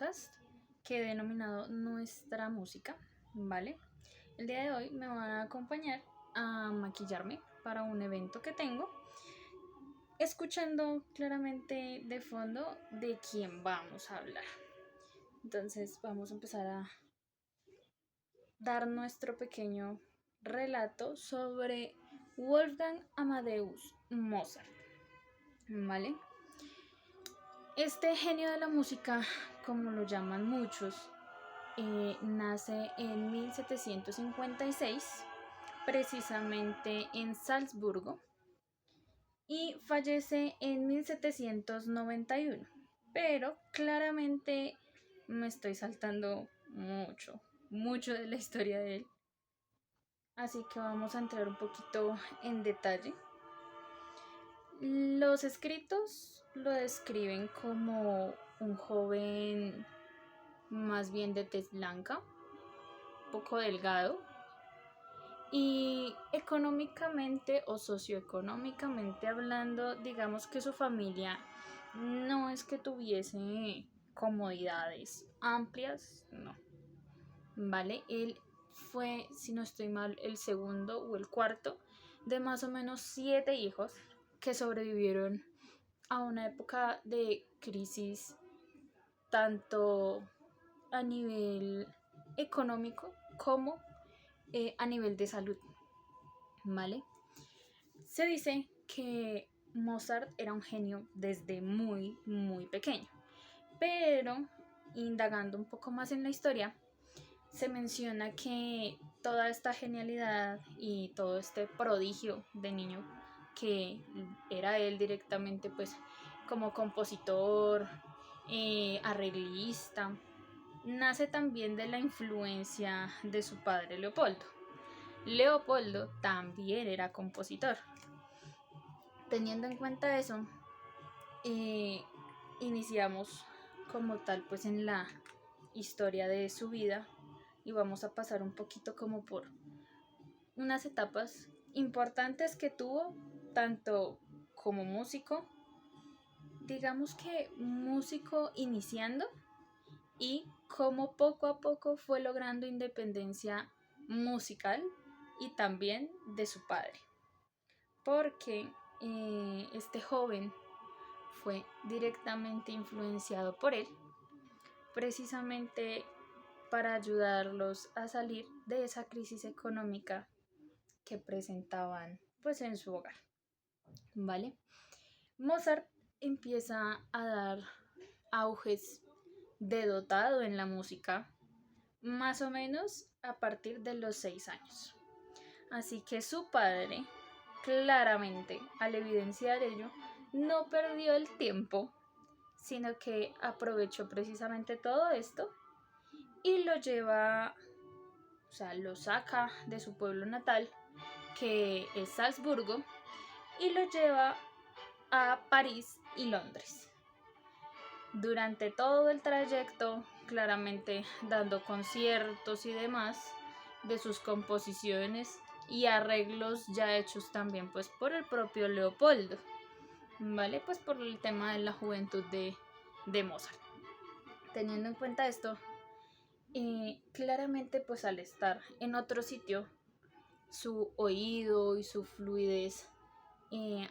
podcast que he denominado Nuestra Música, ¿vale? El día de hoy me van a acompañar a maquillarme para un evento que tengo, escuchando claramente de fondo de quién vamos a hablar. Entonces vamos a empezar a dar nuestro pequeño relato sobre Wolfgang Amadeus Mozart, ¿vale? Este genio de la música, como lo llaman muchos, nace en 1756, precisamente en Salzburgo, y fallece en 1791. Pero claramente me estoy saltando mucho de la historia de él. Así que vamos a entrar un poquito en detalle. Los escritos lo describen como un joven más bien de tez blanca, poco delgado, y económicamente o socioeconómicamente hablando, digamos que su familia no es que tuviese comodidades amplias, no, ¿vale? Él fue, si no estoy mal, el segundo o el cuarto de más o menos 7 hijos que sobrevivieron a una época de crisis tanto a nivel económico como a nivel de salud, ¿vale? Se dice que Mozart era un genio desde muy pequeño, pero indagando un poco más en la historia, se menciona que toda esta genialidad y todo este prodigio de niño que era él directamente, pues como compositor, arreglista, nace también de la influencia de su padre Leopoldo. Leopoldo también era compositor. Teniendo en cuenta eso, iniciamos como tal pues en la historia de su vida y vamos a pasar un poquito como por unas etapas importantes que tuvo tanto como músico, digamos que músico iniciando, y cómo poco a poco fue logrando independencia musical y también de su padre, porque este joven fue directamente influenciado por él, precisamente para ayudarlos a salir de esa crisis económica que presentaban pues en su hogar, ¿vale? Mozart empieza a dar auges de dotado en la música más o menos a partir de los 6 años. Así que su padre, claramente, al evidenciar ello, no perdió el tiempo, sino que aprovechó precisamente todo esto y lo lleva, o sea, lo saca de su pueblo natal, que es Salzburgo, y lo lleva a París y Londres. Durante todo el trayecto, claramente dando conciertos y demás de sus composiciones y arreglos ya hechos también pues por el propio Leopoldo, ¿vale? Pues por el tema de la juventud de Mozart. Teniendo en cuenta esto, claramente pues al estar en otro sitio, su oído y su fluidez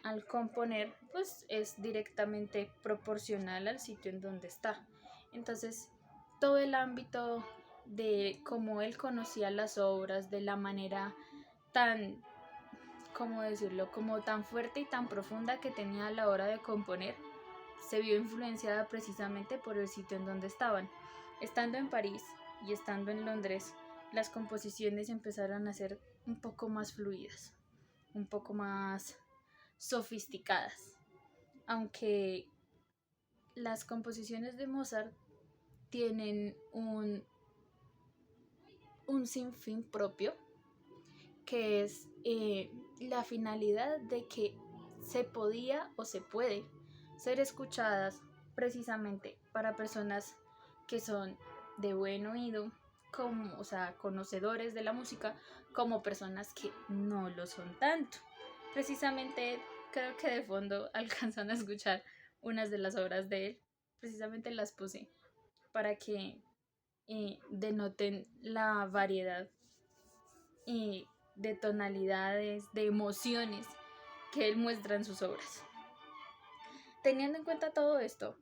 al componer pues es directamente proporcional al sitio en donde está. Entonces todo el ámbito de cómo él conocía las obras, de la manera tan, ¿cómo decirlo?, como tan fuerte y tan profunda que tenía a la hora de componer, se vio influenciada precisamente por el sitio en donde estaban. Estando en París y estando en Londres, las composiciones empezaron a ser un poco más fluidas, un poco más sofisticadas, aunque las composiciones de Mozart tienen un sinfín propio, que es la finalidad de que se podía o se puede ser escuchadas precisamente para personas que son de buen oído, como, o sea, conocedores de la música, como personas que no lo son tanto. Precisamente creo que de fondo alcanzan a escuchar unas de las obras de él, precisamente las puse para que denoten la variedad de tonalidades, de emociones que él muestra en sus obras. Teniendo en cuenta todo esto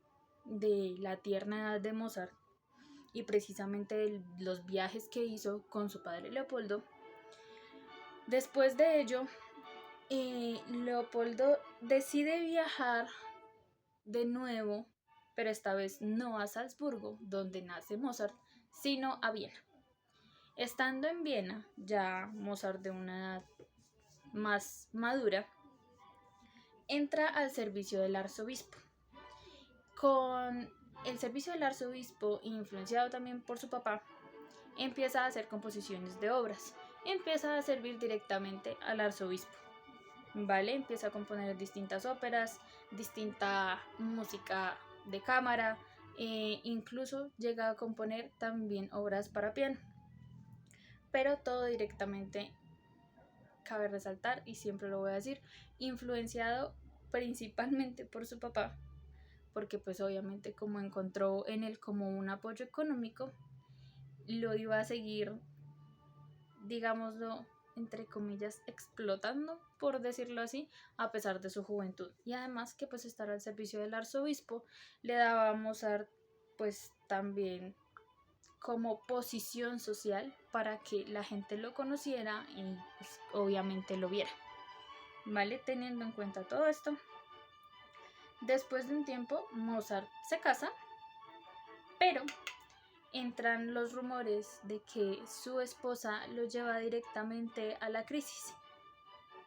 de la tierna edad de Mozart y precisamente de los viajes que hizo con su padre Leopoldo, después de ello, Leopoldo decide viajar de nuevo, pero esta vez no a Salzburgo, donde nace Mozart, sino a Viena. Estando en Viena, ya Mozart de una edad más madura, entra al servicio del arzobispo. Con el servicio del arzobispo, influenciado también por su papá, empieza a hacer composiciones de obras, empieza a servir directamente al arzobispo, ¿vale? Empieza a componer distintas óperas, distinta música de cámara, incluso llega a componer también obras para piano, pero todo directamente, cabe resaltar, y siempre lo voy a decir, influenciado principalmente por su papá, porque pues obviamente como encontró en él como un apoyo económico, lo iba a seguir, digámoslo, entre comillas, explotando, por decirlo así, a pesar de su juventud. Y además que pues estar al servicio del arzobispo le daba a Mozart pues también como posición social para que la gente lo conociera y pues, obviamente lo viera. ¿Vale? Teniendo en cuenta todo esto, después de un tiempo Mozart se casa, pero entran los rumores de que su esposa lo lleva directamente a la crisis.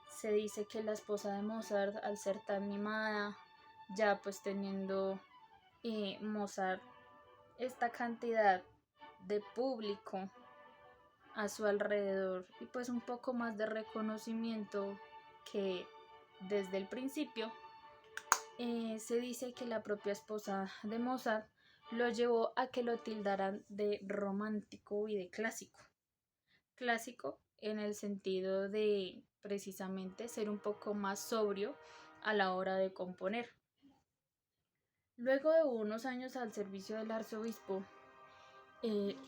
Se dice que la esposa de Mozart, al ser tan mimada, ya pues teniendo Mozart esta cantidad de público a su alrededor y pues un poco más de reconocimiento que desde el principio, se dice que la propia esposa de Mozart lo llevó a que lo tildaran de romántico y de clásico. Clásico en el sentido de precisamente ser un poco más sobrio a la hora de componer. Luego de unos años al servicio del arzobispo,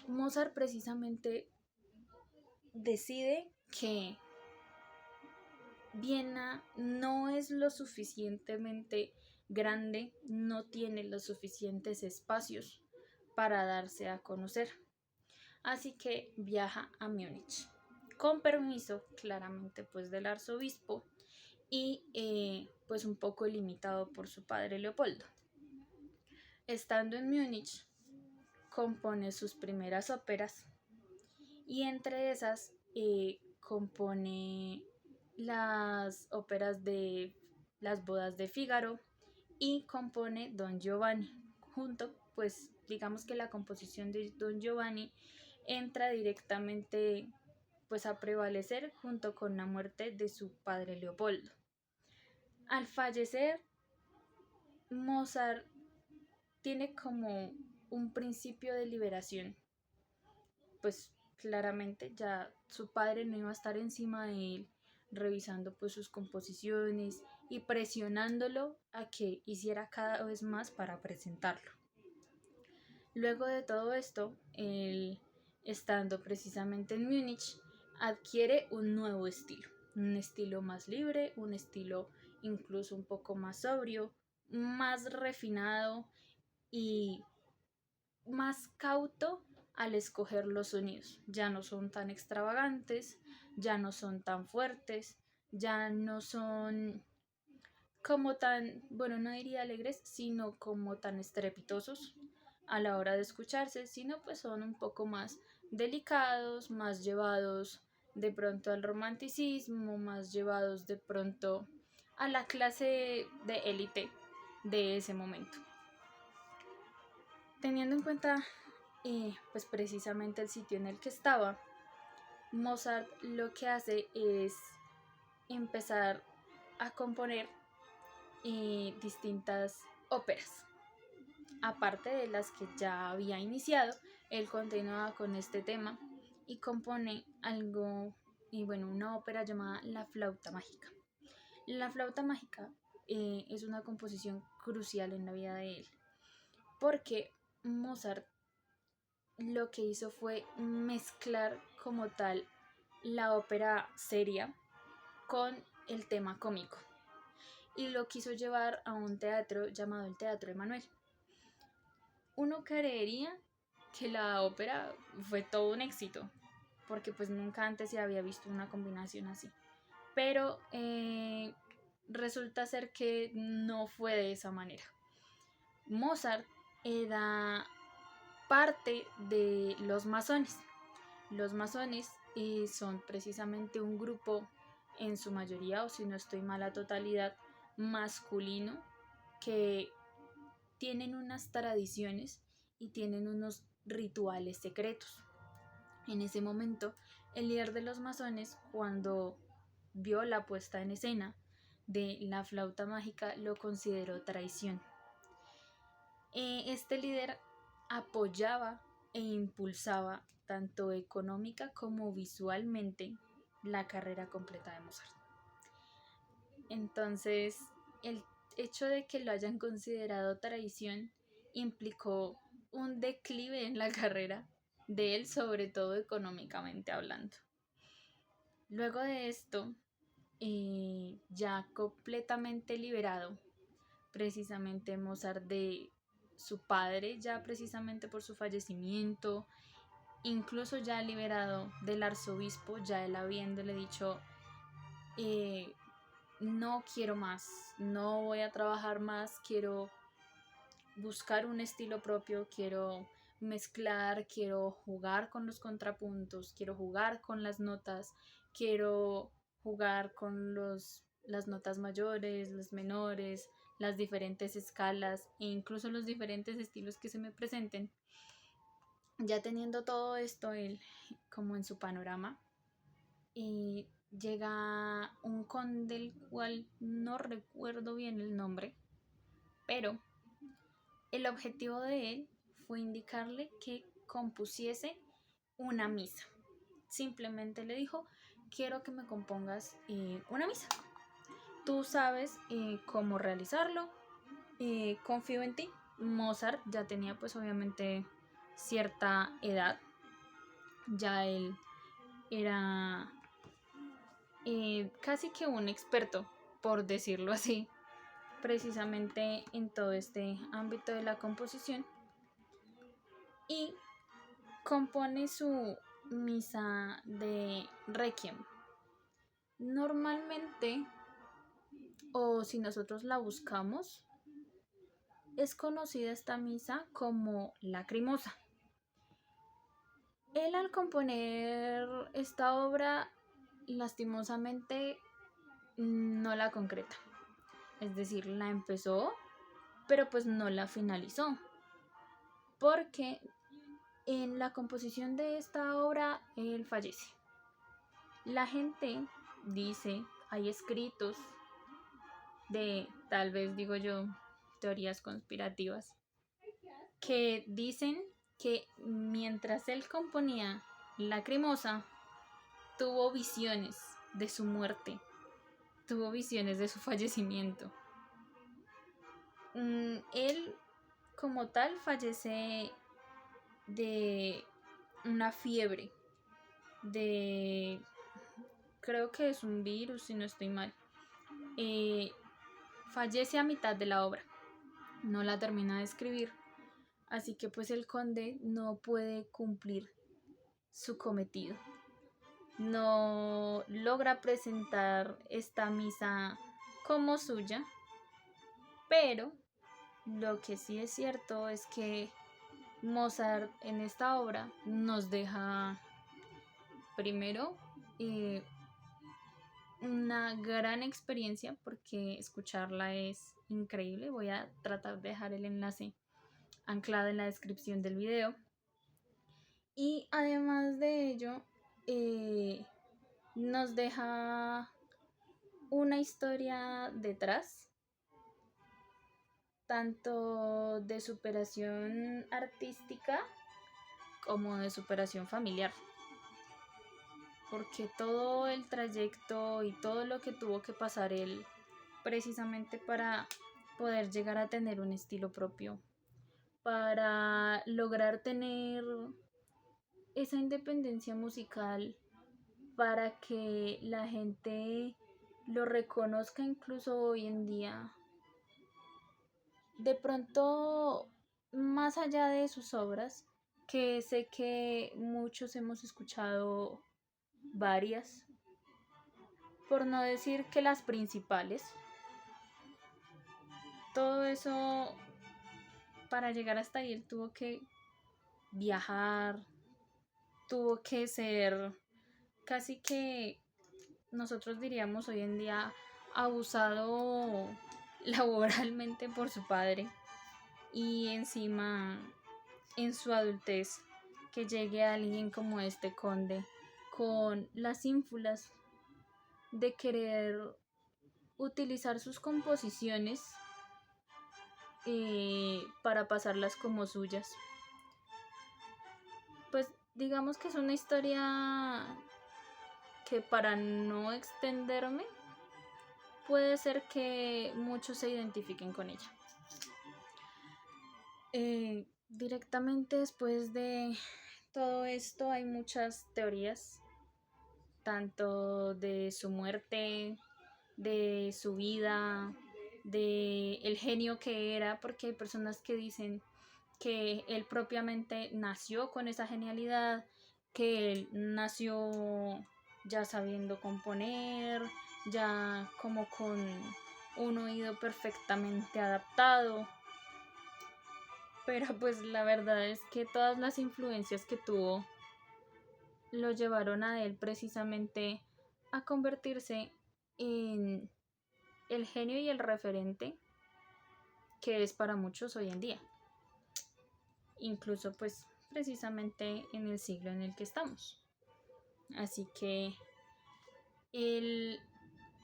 Mozart precisamente decide que Viena no es lo suficientemente grande, no tiene los suficientes espacios para darse a conocer. Así que viaja a Múnich, con permiso claramente pues del arzobispo y pues un poco limitado por su padre Leopoldo. Estando en Múnich, compone sus primeras óperas y entre esas compone las óperas de Las bodas de Fígaro y compone Don Giovanni. Junto, pues digamos que la composición de Don Giovanni entra directamente pues a prevalecer junto con la muerte de su padre Leopoldo. Al fallecer, Mozart tiene como un principio de liberación, pues claramente ya su padre no iba a estar encima de él revisando pues sus composiciones y presionándolo a que hiciera cada vez más para presentarlo. Luego de todo esto, él, estando precisamente en Múnich, adquiere un nuevo estilo, un estilo más libre, un estilo incluso un poco más sobrio, más refinado y más cauto al escoger los sonidos. Ya no son tan extravagantes, ya no son tan fuertes, ya no son como tan, bueno, no diría alegres, sino como tan estrepitosos a la hora de escucharse, sino pues son un poco más delicados, más llevados de pronto al romanticismo, más llevados de pronto a la clase de élite de ese momento. Teniendo en cuenta pues precisamente el sitio en el que estaba, Mozart lo que hace es empezar a componer distintas óperas. Aparte de las que ya había iniciado, él continúa con este tema y compone algo, y bueno, una ópera llamada La flauta mágica. La flauta mágica es una composición crucial en la vida de él, porque Mozart lo que hizo fue mezclar como tal la ópera seria con el tema cómico y lo quiso llevar a un teatro llamado el Teatro Emanuel. Uno creería que la ópera fue todo un éxito, porque pues nunca antes se había visto una combinación así. Pero resulta ser que no fue de esa manera. Mozart era parte de los masones. Los masones son precisamente un grupo, en su mayoría, o si no estoy mal, la totalidad, masculino, que tienen unas tradiciones y tienen unos rituales secretos. En ese momento, el líder de los masones, cuando vio la puesta en escena de la flauta mágica, lo consideró traición. Este líder apoyaba e impulsaba tanto económica como visualmente la carrera completa de Mozart. Entonces, el hecho de que lo hayan considerado traición implicó un declive en la carrera de él, sobre todo económicamente hablando. Luego de esto, ya completamente liberado, precisamente Mozart, de su padre, ya precisamente por su fallecimiento, incluso ya liberado del arzobispo, ya él habiéndole dicho, no quiero más, no voy a trabajar más, quiero buscar un estilo propio, quiero mezclar, quiero jugar con los contrapuntos, quiero jugar con las notas, quiero jugar con las notas mayores, las menores, las diferentes escalas e incluso los diferentes estilos que se me presenten. Ya teniendo todo esto él como en su panorama, llega un conde del cual no recuerdo bien el nombre, pero el objetivo de él fue indicarle que compusiese una misa. Simplemente le dijo, quiero que me compongas una misa. Tú sabes cómo realizarlo, confío en ti. Mozart ya tenía pues obviamente cierta edad, ya él era casi que un experto, por decirlo así, precisamente en todo este ámbito de la composición, y compone su misa de Requiem. Normalmente, o si nosotros la buscamos, es conocida esta misa como Lacrimosa. Él, al componer esta obra, lastimosamente no la concreta. Es decir, la empezó, pero pues no la finalizó. Porque en la composición de esta obra él fallece. La gente dice, hay escritos de, tal vez digo yo, teorías conspirativas, que dicen que mientras él componía Lacrimosa, tuvo visiones de su muerte, tuvo visiones de su fallecimiento. Él como tal fallece de una fiebre, de, creo que es un virus si no estoy mal. Fallece a mitad de la obra, no la termina de escribir, así que pues el conde no puede cumplir su cometido, no logra presentar esta misa como suya, pero lo que sí es cierto es que Mozart en esta obra nos deja primero una gran experiencia, porque escucharla es increíble. Voy a tratar de dejar el enlace anclado en la descripción del video. Y además de ello, nos deja una historia detrás, tanto de superación artística como de superación familiar, porque todo el trayecto y todo lo que tuvo que pasar él precisamente para poder llegar a tener un estilo propio, para lograr tener esa independencia musical para que la gente lo reconozca incluso hoy en día. De pronto, más allá de sus obras, que sé que muchos hemos escuchado varias, por no decir que las principales, todo eso para llegar hasta ahí él tuvo que viajar, tuvo que ser casi que nosotros diríamos hoy en día abusado laboralmente por su padre y encima en su adultez que llegue alguien como este conde con las ínfulas de querer utilizar sus composiciones para pasarlas como suyas. Pues digamos que es una historia que, para no extenderme, puede ser que muchos se identifiquen con ella. Directamente después de todo esto hay muchas teorías, tanto de su muerte, de su vida, de el genio que era, porque hay personas que dicen que él propiamente nació con esa genialidad, que él nació ya sabiendo componer, ya como con un oído perfectamente adaptado. Pero pues la verdad es que todas las influencias que tuvo lo llevaron a él precisamente a convertirse en el genio y el referente que es para muchos hoy en día. Incluso pues precisamente en el siglo en el que estamos. Así que él,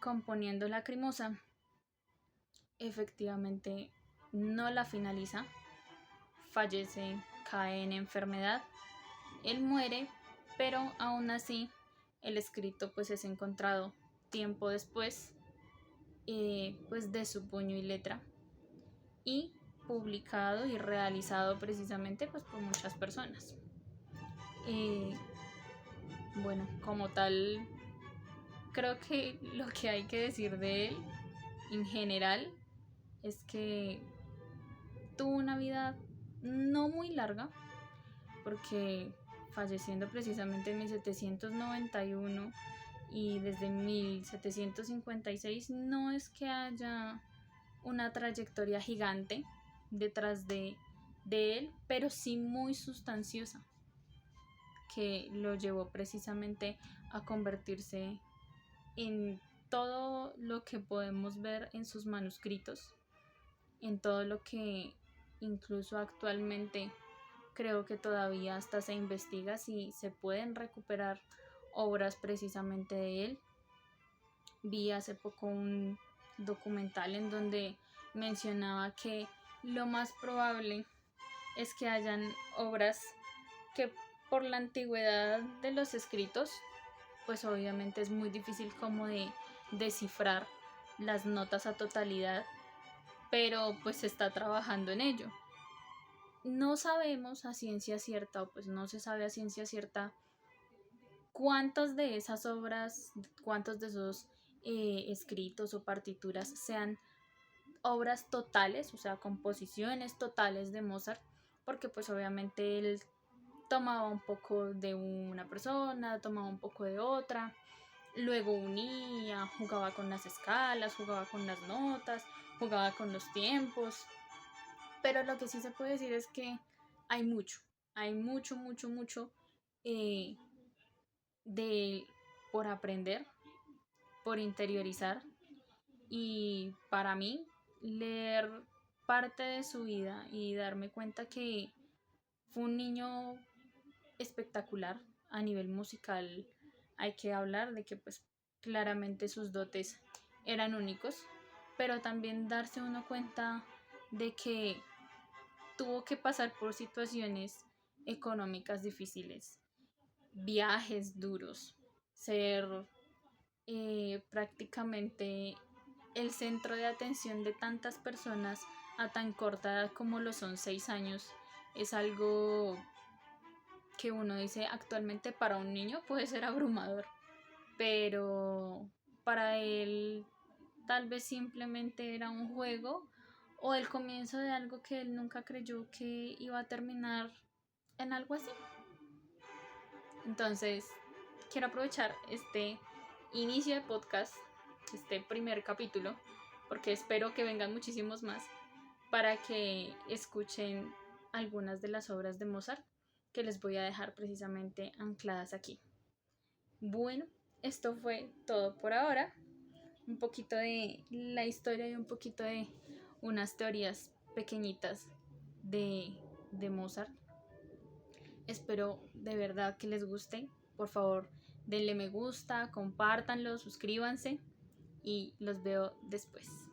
componiendo Lacrimosa, efectivamente no la finaliza, fallece, cae en enfermedad, él muere, pero aún así el escrito pues es encontrado tiempo después, pues de su puño y letra, y publicado y realizado precisamente pues por muchas personas. Bueno, como tal, creo que lo que hay que decir de él en general es que tuvo una vida no muy larga, porque falleciendo precisamente en 1791 y desde 1756 no es que haya una trayectoria gigante detrás de él, pero sí muy sustanciosa, que lo llevó precisamente a convertirse en todo lo que podemos ver en sus manuscritos, en todo lo que incluso actualmente creo que todavía hasta se investiga si se pueden recuperar obras precisamente de él. Vi hace poco un documental en donde mencionaba que lo más probable es que hayan obras que, por la antigüedad de los escritos, pues obviamente es muy difícil como de descifrar las notas a totalidad, pero pues se está trabajando en ello. No sabemos a ciencia cierta, o pues no se sabe a ciencia cierta, cuántas de esas obras, cuántos de esos escritos o partituras sean obras totales, o sea, composiciones totales de Mozart, porque pues obviamente él tomaba un poco de una persona, tomaba un poco de otra, luego unía, jugaba con las escalas, jugaba con las notas, jugaba con los tiempos. Pero lo que sí se puede decir es que hay mucho eh, de por aprender, por interiorizar, y para mí leer parte de su vida y darme cuenta que fue un niño espectacular a nivel musical. Hay que hablar de que pues claramente sus dotes eran únicos, pero también darse uno cuenta de que tuvo que pasar por situaciones económicas difíciles, viajes duros, ser prácticamente el centro de atención de tantas personas a tan corta edad como lo son 6 años, es algo que uno dice actualmente para un niño puede ser abrumador, pero para él tal vez simplemente era un juego o el comienzo de algo que él nunca creyó que iba a terminar en algo así. Entonces, quiero aprovechar este inicio de podcast, este primer capítulo, porque espero que vengan muchísimos más, para que escuchen algunas de las obras de Mozart que les voy a dejar precisamente ancladas aquí. Bueno, esto fue todo por ahora. Un poquito de la historia y un poquito de unas teorías pequeñitas de Mozart. Espero de verdad que les guste. Por favor, denle me gusta, compártanlo, suscríbanse y los veo después.